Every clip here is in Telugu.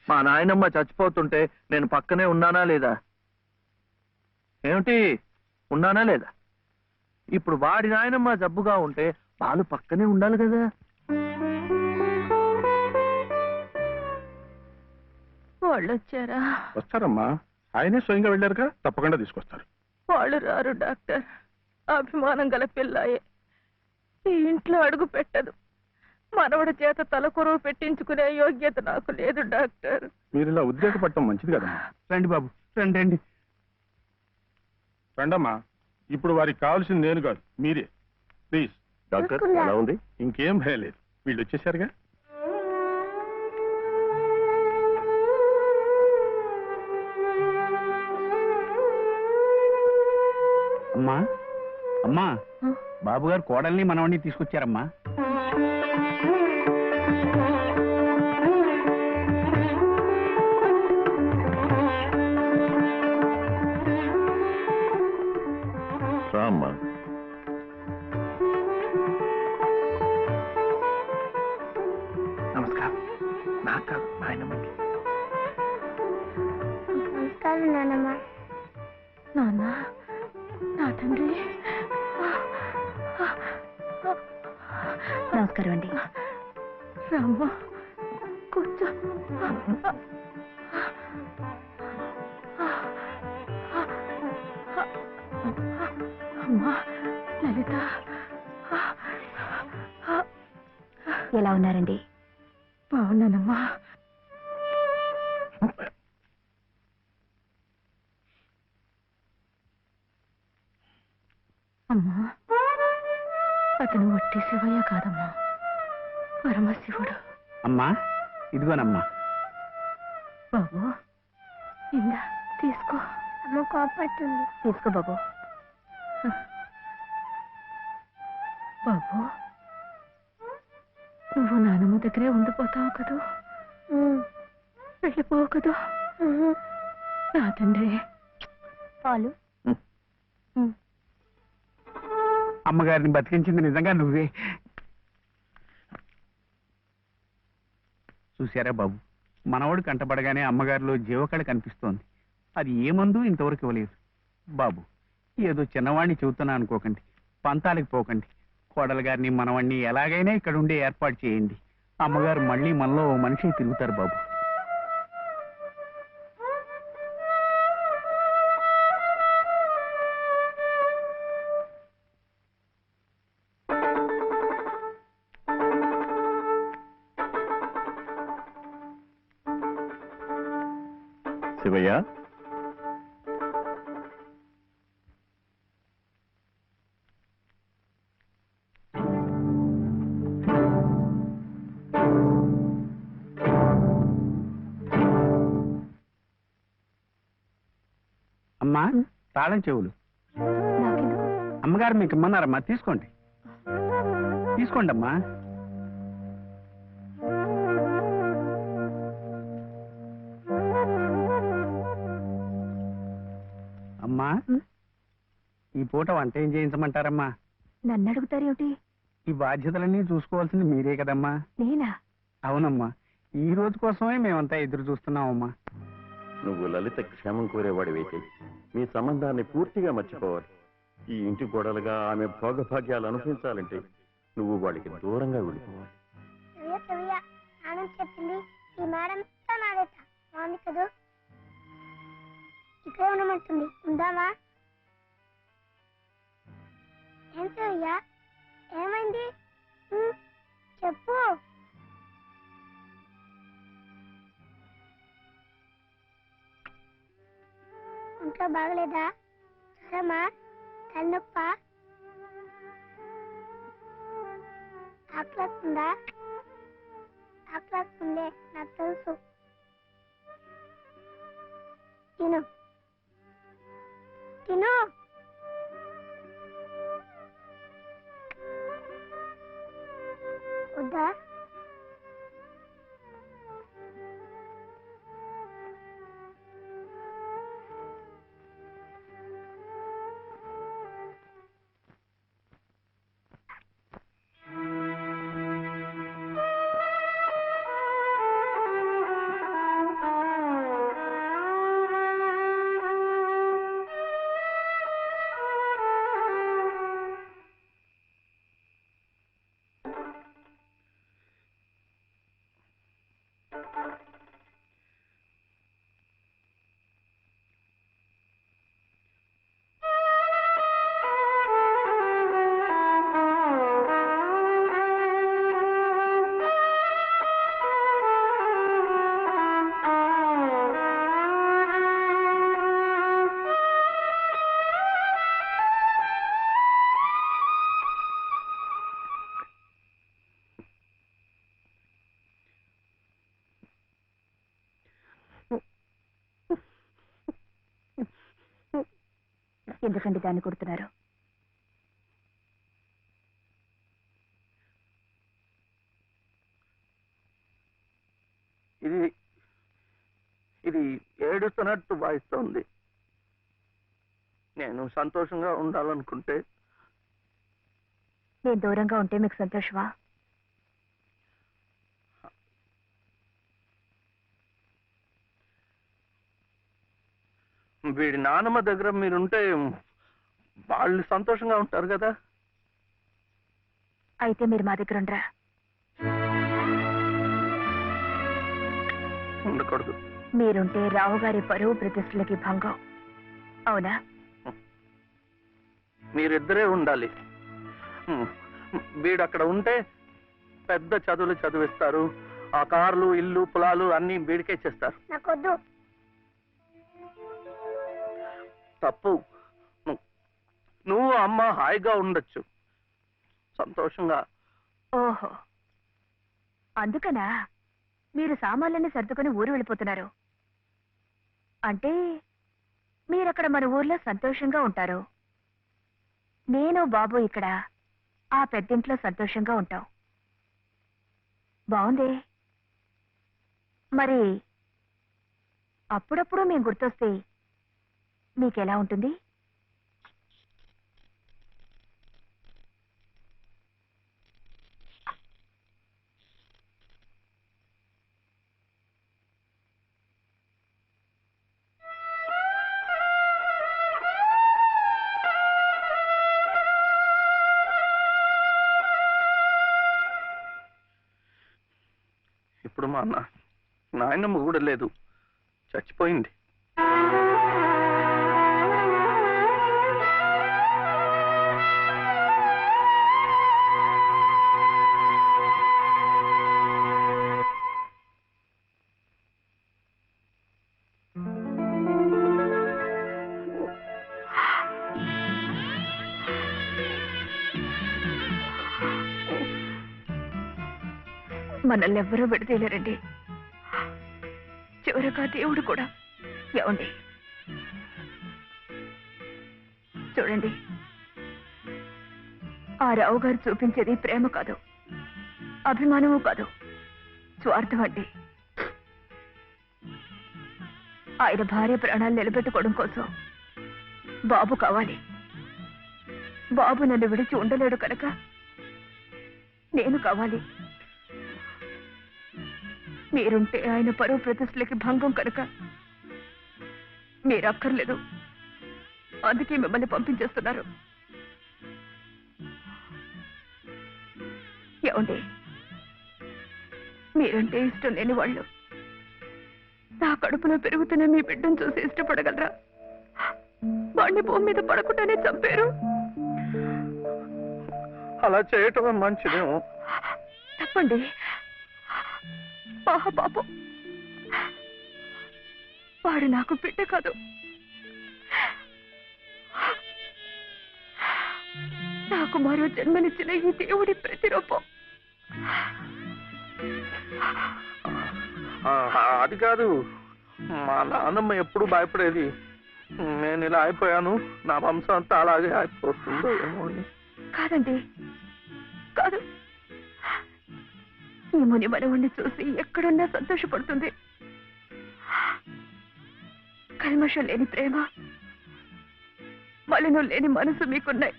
మా నాయనమ్మ చచ్చిపోతుంటే నేను పక్కనే ఉన్నానా లేదా? ఏమిటి, ఉన్నానా లేదా? ఇప్పుడు వాడి నాయనమ్మ జబ్బుగా ఉంటే వాళ్ళు పక్కనే ఉండాలి కదా. వాళ్ళు వచ్చారా? వస్తారమ్మా, ఆయనే స్వయంగా వెళ్ళారుగా, తప్పకుండా తీసుకొస్తారు. వాళ్ళు రారు డాక్టర్. అభిమానం గల పిల్లాయే ఈ ఇంట్లో అడుగు పెట్టదు. మనవడి చేత తలకొరువు పెట్టించుకునే యోగ్యత నాకు లేదు డాక్టర్. మీరు ఇలా ఉద్రేకపడటం మంచిది కదమ్మా. రండి బాబు, రండి రండి. రండమ్మా. ఇప్పుడు వారికి కావాల్సింది నేను కాదు, మీరే. ప్లీజ్. డాక్టర్ ఎలా ఉంది? ఇంకేం భయం లేదు, వీళ్ళు వచ్చేసారుగా. అమ్మా అమ్మా, బాబు గారు కోడల్ని మనవడిని తీసుకొచ్చారమ్మా. రామ్మా. నమస్కారం. నాకు కాదు, నాయనమ్మకి. నమస్కారం నాన్నమ్మ. నాన్న, నా తండ్రి. నమస్కారం అండి. రామ్మ, కూర్చో. అమ్మా లలిత, ఎలా ఉన్నారండి? బాగున్నానమ్మా. అమ్మా, అతను ఒట్టి శివయ్య కాదమ్మా, పరమశివుడు. అమ్మా ఇదిగోనమ్మా. బాబు, ఇందా తీసుకో. అమ్మ కోపడుతుంది. తీసుకో బాబు. బాబు, నువ్వు నానమ్మ దగ్గరే ఉండిపోతావు కదూ, వెళ్ళిపోవు కదూ. నా తండ్రి. పాలు. అమ్మగారిని బతికించింది నిజంగా నువ్వే. చూశారా బాబు, మనవడు కంటపడగానే అమ్మగారిలో జీవకళ కనిపిస్తోంది. అది ఏ మందు ఇంతవరకు ఇవ్వలేదు. బాబు, ఏదో చిన్నవాడిని చెబుతున్నా అనుకోకండి, పంతాలకు పోకండి. కోడలు గారిని మనవాడిని ఎలాగైనా ఇక్కడ ఉండే ఏర్పాటు చేయండి. అమ్మగారు మళ్ళీ మనలో ఓ మనిషి తిరుగుతారు బాబు. శివయ్య, అమ్మా, తాళం చెవులు అమ్మగారు మీకు ఇమ్మన్నారమ్మా, తీసుకోండి. తీసుకోండి అమ్మా. అమ్మా, ఈ పూట వంట ఏం చేయించమంటారమ్మా? నన్ను అడుగుతారేమిటి? ఈ బాధ్యతలన్నీ చూసుకోవాల్సింది మీరే కదమ్మా. నేనా? అవునమ్మా, ఈ రోజు కోసమే మేమంతా ఎదురు చూస్తున్నామమ్మా. నువ్వు లలిత క్షేమం కోరేవాడివైతే మీ సంబంధాన్ని పూర్తిగా మర్చిపోవాలి. ఈ ఇంటి గోడలుగా ఆమె భోగభాగ్యాలు అనుభవించాలంటే నువ్వు వాడికి దూరంగా వెళ్ళిపోవాలి. చెప్పింది ఈ మేడం నాదేట బాగుంది కదా, ఇక్కడే ఉండమంటుంది. ఉందామా? ఏం సవ్యా, ఏమైంది? చెప్పు. ఇంట్లో బాగలేదా? సరేమ్మా, తలనొప్ప? ఆకలిస్తుందా? ఆకలిస్తుందే, నాకు తెలుసు. తిను తిను. వద్దా? ఎందుకండి దాన్ని కొడుతున్నారు? ఇది ఇది ఏడుస్తున్నట్టు వాయిస్తోంది. నేను సంతోషంగా ఉండాలనుకుంటే నేను దూరంగా ఉంటే మీకు సంతోషమా? వీడి నానమ్మ దగ్గర మీరుంటే వాళ్ళు సంతోషంగా ఉంటారు కదా. అయితే మీరు మా దగ్గర ఉండరా? ఉండకూడదు. మీరుంటే రావు గారి పరువు ప్రతిష్టలకి భంగం. అవునా? మీరిద్దరే ఉండాలి. వీడు అక్కడ ఉంటే పెద్ద చదువులు చదివిస్తారు. ఆ కార్లు, ఇల్లు, పొలాలు అన్ని వీడికే చేస్తారు. నాకొద్దు. తప్పు. నువ్వు అమ్మ హాయిగా ఉండొచ్చు, సంతోషంగా. ఓహో, అందుకనా మీరు సామాన్లన్నీ సర్దుకొని ఊరు వెళ్ళిపోతున్నారు? అంటే మీరక్కడ మన ఊర్లో సంతోషంగా ఉంటారు, నేను బాబు ఇక్కడ ఆ పెద్దింట్లో సంతోషంగా ఉంటాం. బాగుంది. మరి అప్పుడప్పుడు మేము గుర్తొస్తే మీకెలా ఉంటుంది? ఇప్పుడు మా నాయనమ్మ కూడా లేదు, చచ్చిపోయింది. మనల్ని ఎవ్వరూ విడదీయలేరండి, చివరగా దేవుడు కూడా. ఏమండి చూడండి, ఆ రావు గారు చూపించేది ప్రేమ కాదు, అభిమానము కాదు, స్వార్థం అండి. ఆయన భార్య ప్రాణాలు నిలబెట్టుకోవడం కోసం బాబు కావాలి. బాబు నన్ను విడిచి ఉండలేడు కనుక నేను కావాలి. మీరుంటే ఆయన పరువు ప్రతిష్టలకి భంగం కనుక మీరు అక్కర్లేదు, అందుకే మిమ్మల్ని పంపించేస్తున్నారు. ఏమండి, మీరంటే ఇష్టం లేని వాళ్ళు నా కడుపులో పెరుగుతున్న మీ బిడ్డను చూసి ఇష్టపడగలరా? వాడిని భూమి మీద పడకుండానే చంపారు. అలా చేయటం మంచిదేమో. తప్పండి. పాపం, వాడు నాకు బిడ్డ కాదు, నాకు మరో జన్మనిచ్చిన ఈ దేవుడి ప్రతిరూపం. అది కాదు, మా నాన్నమ్మ ఎప్పుడు భయపడేది నేను ఇలా అయిపోయాను, నా వంశం అంతా అలాగే అయిపోతుందో ఏమో అని. కాదండి, కాదు. ఈ ముని మనవుణ్ణి చూసి ఎక్కడున్నా సంతోషపడుతుంది. కల్మషం లేని ప్రేమ, మలినం లేని మనసు మీకున్నాయి.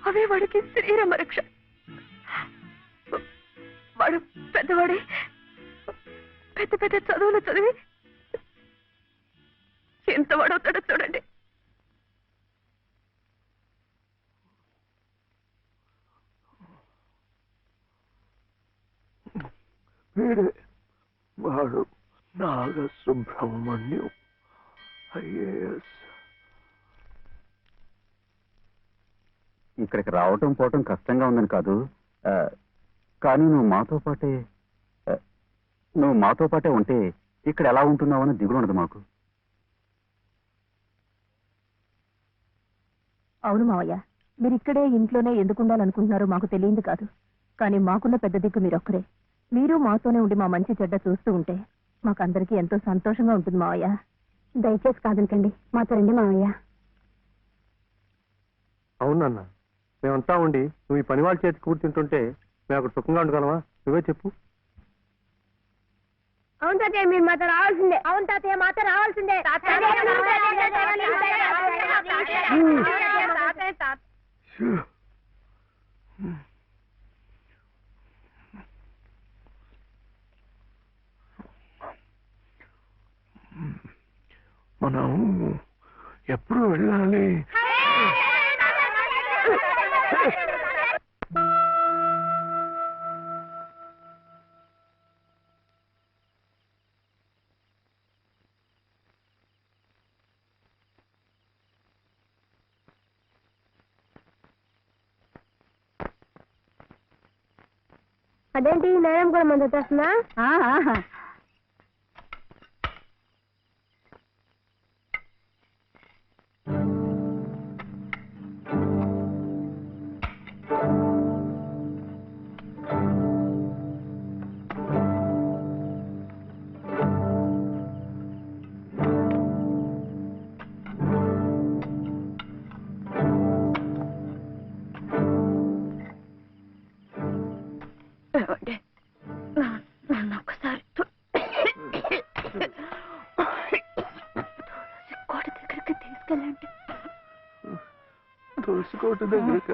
అవే వాడికి శ్రీరామ రక్ష. వాడు పెద్దవాడే, పెద్ద పెద్ద చదువులు చదివి ఎంత వాడవుతాడో చూడండి. వీడే వాడు నాగసుబ్రహ్మణ్యం ఐఏఎస్. ఇక్కడికి రావటం పోవటం కష్టంగా ఉందని కాదు, కానీ నువ్వు మాతో పాటే ఉంటే ఇక్కడ ఎలా ఉంటున్నావని దిగులు ఉండదు మాకు. అవును మావయ్య, మీరు ఇక్కడే ఇంట్లోనే ఎందుకు ఉండాలనుకుంటున్నారో మాకు తెలియంది కాదు. కానీ మాకున్న పెద్ద దిక్కు మీరొక్కరే. మీరు మాతోనే ఉండి మా మంచి చెడ్డ చూస్తూ ఉంటే మాకందరికీ ఎంతో సంతోషంగా ఉంటుంది మావయ్య. దయచేసి కాదనకండి, మాతో రండి మావయ్య. అవునన్నా, మేమంతా ఉండి నువ్వు ఈ పని వాళ్ళ చేతి కూర్చుంటుంటే మేము అక్కడ సుఖంగా ఉండగలమా? నువ్వే చెప్పు. అవును తాతయ్య, మీరు మాతో రావాల్సిందే. అవును తాతయ్య, మాతో రావాల్సిందే. మనం ఎప్పుడు వెళ్ళాలి? అదేంటి నేరం కూడా మంది వచ్చేస్తుందా? నన్ను ఒకసారి కోట దగ్గరికి తీసుకెళ్ళండి. తులసికోట దగ్గరక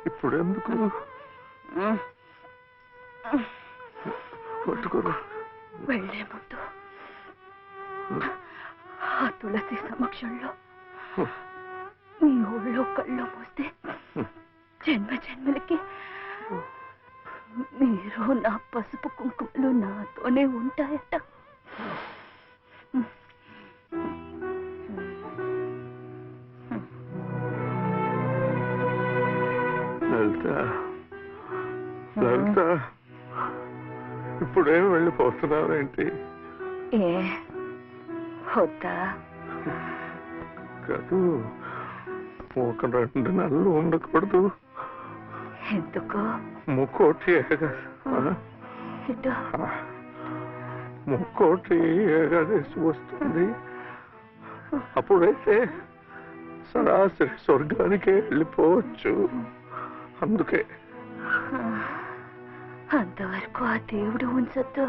ఇప్పుడు ఎందుకు? పట్టుకోరు. వెళ్లే ముందు ఆ తులసి సమక్షంలో మీ ఊళ్ళో కళ్ళు మూస్తే జన్మ జన్మలకి మీరు నా పసుపు కుంకుమలు నాతోనే ఉంటాయట. లలిత, లలిత, ఇప్పుడేం వెళ్ళిపోతున్నావేంటి? వద్దా? కాదు, ఒక 2 నెలలు ఉండకూడదు. ఎందుకు? ముక్కోటి ముక్కోటి ఏకాదశి వస్తుంది. అప్పుడైతే సరాసరి స్వర్గానికే వెళ్ళిపోవచ్చు. అందుకే అంతవరకు ఆ దేవుడు ఉంచొద్దు.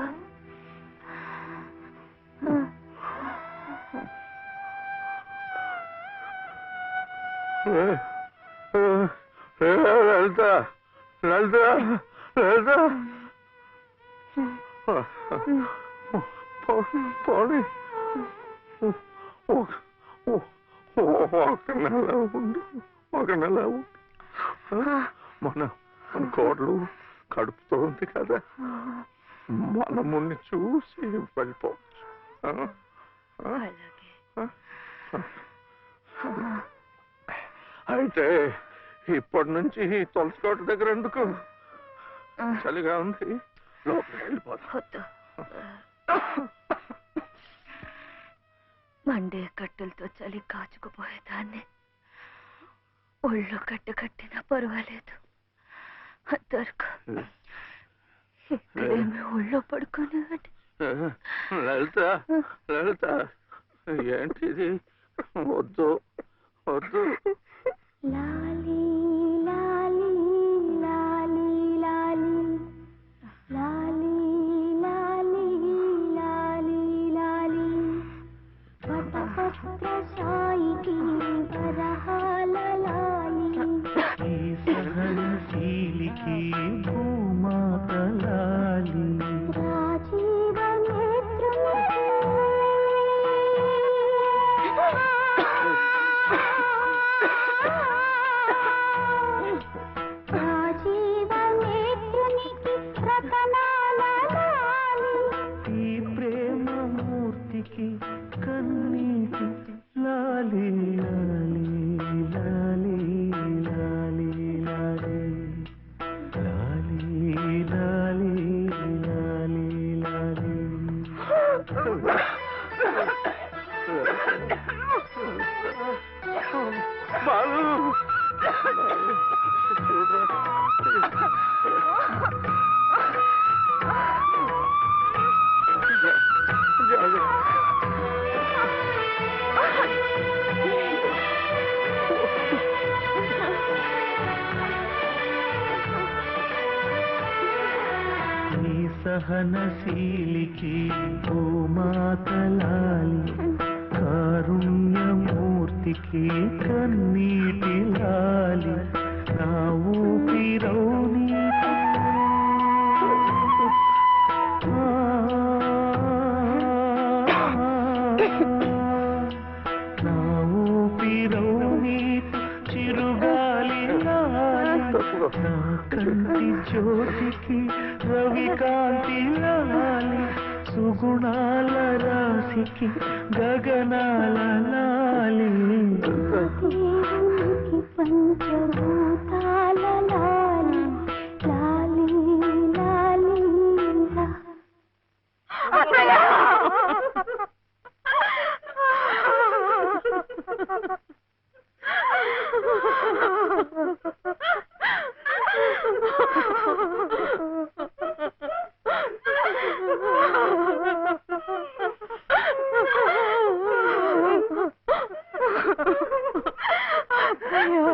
లలిత, లలిత, లలిత, పోనీ ఒక నెల ఉండు, ఒక నెల ఉండు. మన కోడలు కడుపుతో ఉంది కదా, మనముని చూసి వెళ్ళిపోవచ్చు. అయితే ఇప్పటి నుంచి తులసికోట దగ్గర ఎందుకు? చలిగా ఉంది, లోపలికి వెళ్ళిపోతా. మండే కట్టెలతో చలి కాచుకుపోయేదాన్ని. ఒళ్ళు కట్టినా పర్వాలేదు. అంతవరకు ఇక్కడేమి ఒళ్ళో పడుకొని. లలిత, లలిత, ఏంటిది? వద్దు, వద్దు. లాలి లాలి లాలి లాలి లాలి లాలి లాలి లాలి వటపత్ర సాయికి వరహాల లాలి సహనశీలికి భూమాత లాలి రాజీవ నేత్రమే సహనశీలికి భూమాతలాలి కారుణ్యమూర్తికి కన్నీటి లాలి నా ఊపిరౌని నా ఊపిరౌని చిరుగాలి లాలి నా కంటి జ్యోతికి రవికాంతి లాలి సుగుణాల రాశికి గగనాల లాలి పంచభూతాల లాలి లాలి లాలి అయ్యో